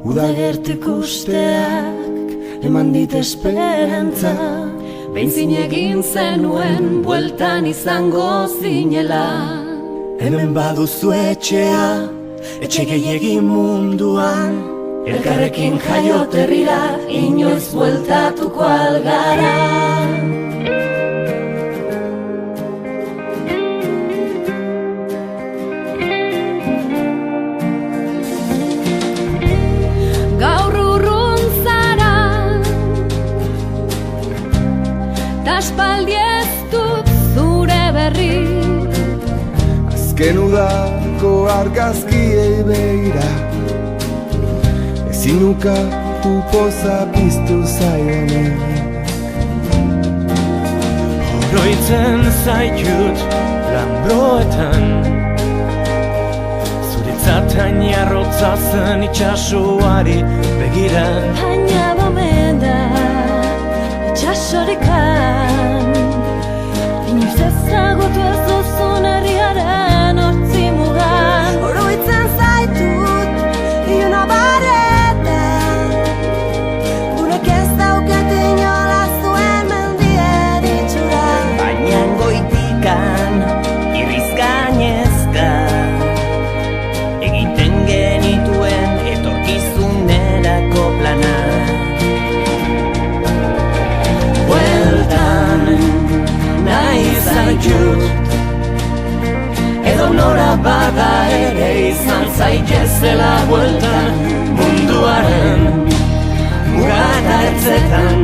Uda gertu ikusteak eman dit esperantza, behin zinegin zenuen bueltan izango zinela. Hemen baduzu etxea, etxe gehiegi munduan, elkarrekin jaioterrira inoiz bueltatuko algara. Aspaldi ez dut zure berri, azken udako argazkiei begira, ezin ukatu poza piztu zaionek. Oroitzen zaitut lanbroetan, zuretzat hainarrotza zen itxasoari begiran. baina bomen da itxasorekan, inoiz ezagutu ez duzun herriaren hortzi mugan. Oroitzen zaitut iluna baretan, gunek ez daukate inola zuen mendien itxura. Baina goitikan irriz gainezka egiten genituen etorkizunerako plana. Bueltan nahi zaitut, edo nora bada ere izan zaitezela bueltan, munduaren mugata ertzetan.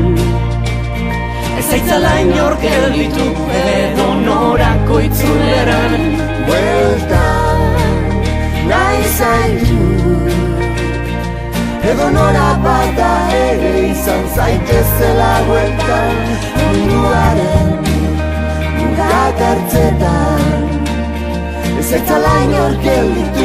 Ez zaitzala inor gelditu edo norako itzuleran. Bueltan Nahi zaitut, edo nora bada ere izan zaitezela bueltan, munduaren mugat hartzetan. Ez zaitzala inor gelditu